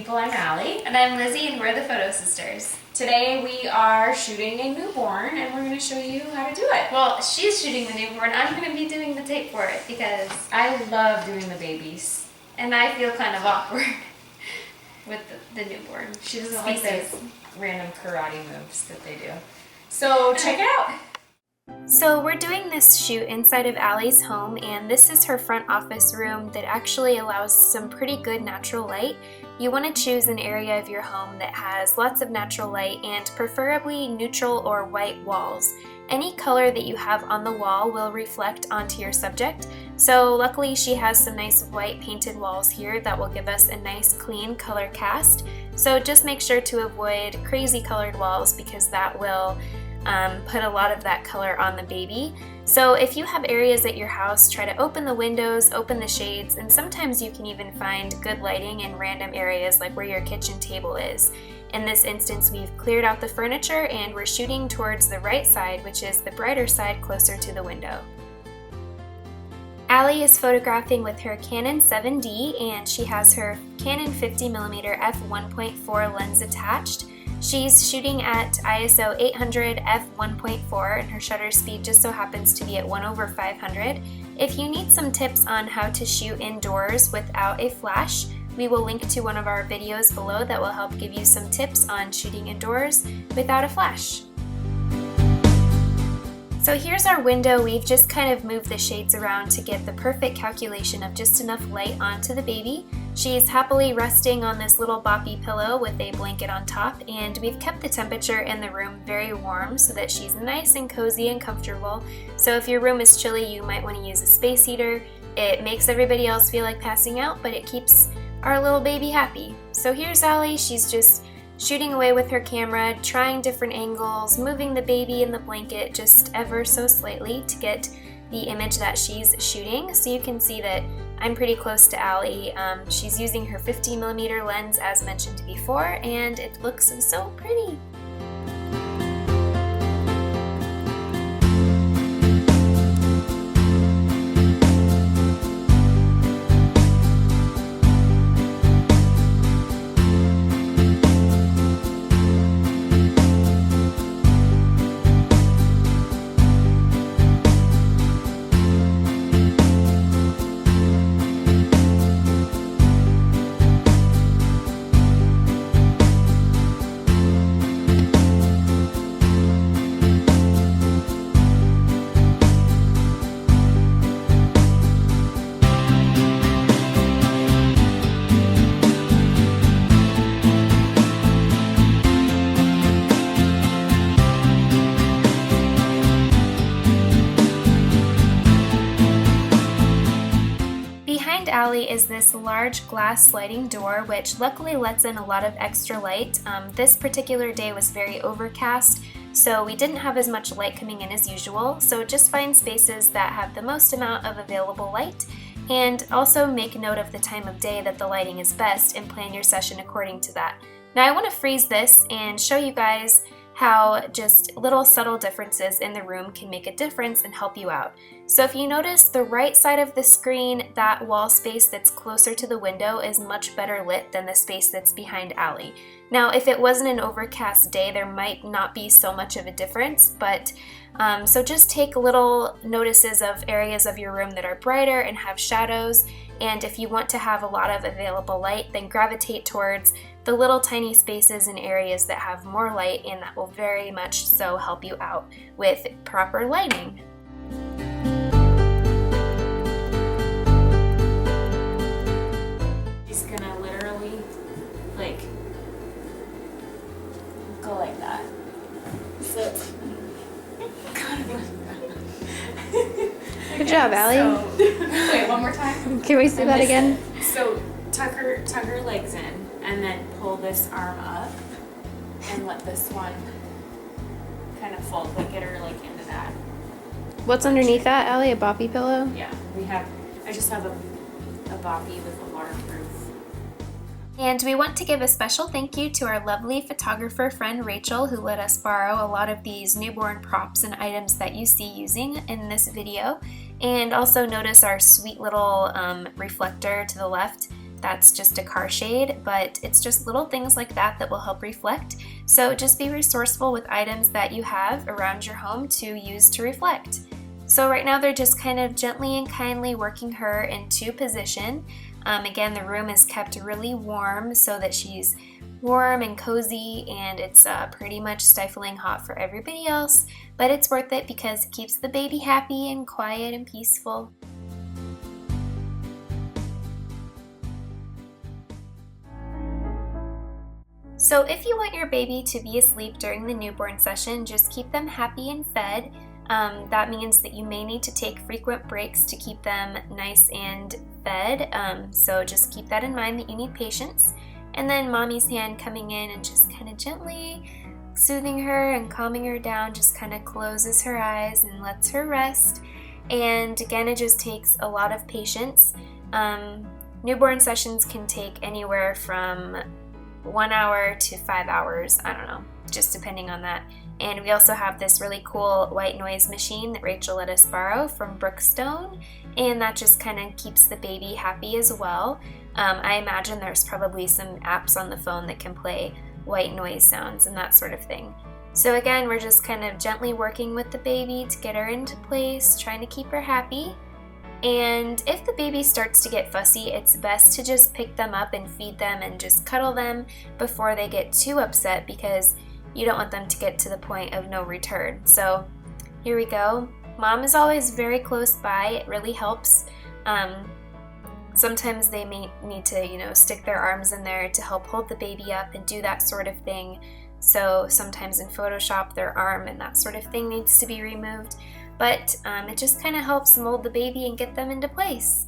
people, I'm Allie. And I'm Lizzie, and we're the Photo Sisters. Today we are shooting a newborn, and we're going to show you how to do it. Well, she's shooting the newborn. I'm going to be doing the tape for it because I love doing the babies. and I feel kind of awkward with the newborn. She doesn't like those random karate moves that they do. So check it out. So we're doing this shoot inside of Allie's home, and this is her front office room that actually allows some pretty good natural light. You want to choose an area of your home that has lots of natural light and preferably neutral or white walls. Any color that you have on the wall will reflect onto your subject. So luckily she has some nice white painted walls here that will give us a nice clean color cast. So just make sure to avoid crazy colored walls because that will put a lot of that color on the baby. So if you have areas at your house, try to open the windows, open the shades, and sometimes you can even find good lighting in random areas like where your kitchen table is. In this instance, we've cleared out the furniture and we're shooting towards the right side, which is the brighter side closer to the window. Allie is photographing with her Canon 7D and she has her Canon 50mm f1.4 lens attached. She's shooting at ISO 800 f1.4 and her shutter speed just so happens to be at 1/500. If you need some tips on how to shoot indoors without a flash, we will link to one of our videos below that will help give you some tips on shooting indoors without a flash. So here's our window. We've just kind of moved the shades around to get the perfect calculation of just enough light onto the baby. She's happily resting on this little boppy pillow with a blanket on top, and we've kept the temperature in the room very warm so that she's nice and cozy and comfortable. So if your room is chilly, you might want to use a space heater. It makes everybody else feel like passing out, but it keeps our little baby happy. So here's Allie. She's just shooting away with her camera, trying different angles, moving the baby in the blanket just ever so slightly to get the image that she's shooting. So you can see that I'm pretty close to Allie. She's using her 50mm lens as mentioned before, and it looks so pretty. Allie is this large glass sliding door which luckily lets in a lot of extra light. This particular day was very overcast, so we didn't have as much light coming in as usual, so just find spaces that have the most amount of available light, and also make note of the time of day that the lighting is best and plan your session according to that. Now I want to freeze this and show you guys how just little subtle differences in the room can make a difference and help you out. So if you notice the right side of the screen, that wall space that's closer to the window is much better lit than the space that's behind Allie. Now if it wasn't an overcast day, there might not be so much of a difference, but so just take little notices of areas of your room that are brighter and have shadows, and if you want to have a lot of available light, then gravitate towards the little tiny spaces and areas that have more light, and that will very much so help you out with proper lighting. She's gonna literally like go like that. So Good job, Allie. Wait, one more time. Can we see that again? So tuck her legs in and then pull this arm up and let this one kind of fold, like get her like into that. What's underneath that, Allie? A boppy pillow? Yeah, I just have a boppy with a large roof. And we want to give a special thank you to our lovely photographer friend Rachel, who let us borrow a lot of these newborn props and items that you see using in this video. And also notice our sweet little reflector to the left. that's just a car shade, but it's just little things like that that will help reflect. So just be resourceful with items that you have around your home to use to reflect. So right now they're just kind of gently and kindly working her into position. Again, the room is kept really warm so that she's warm and cozy, and it's pretty much stifling hot for everybody else, but it's worth it because it keeps the baby happy and quiet and peaceful. So if you want your baby to be asleep during the newborn session, just keep them happy and fed. That means that you may need to take frequent breaks to keep them nice and fed. So just keep that in mind, that you need patience. And then mommy's hand coming in and just kind of gently soothing her and calming her down, just kind of closes her eyes and lets her rest. And again, it just takes a lot of patience. Newborn sessions can take anywhere from 1 hour to 5 hours, I don't know, just depending on that. And we also have this really cool white noise machine that Rachel let us borrow from Brookstone, and that just kind of keeps the baby happy as well. I imagine there's probably some apps on the phone that can play white noise sounds and that sort of thing. So again, we're just kind of gently working with the baby to get her into place, trying to keep her happy. And if the baby starts to get fussy, it's best to just pick them up and feed them and just cuddle them before they get too upset, because you don't want them to get to the point of no return. So here we go. Mom is always very close by. It really helps. Sometimes they may need to, stick their arms in there to help hold the baby up and do that sort of thing. So sometimes in Photoshop, their arm and that sort of thing needs to be removed. But it just kind of helps mold the baby and get them into place.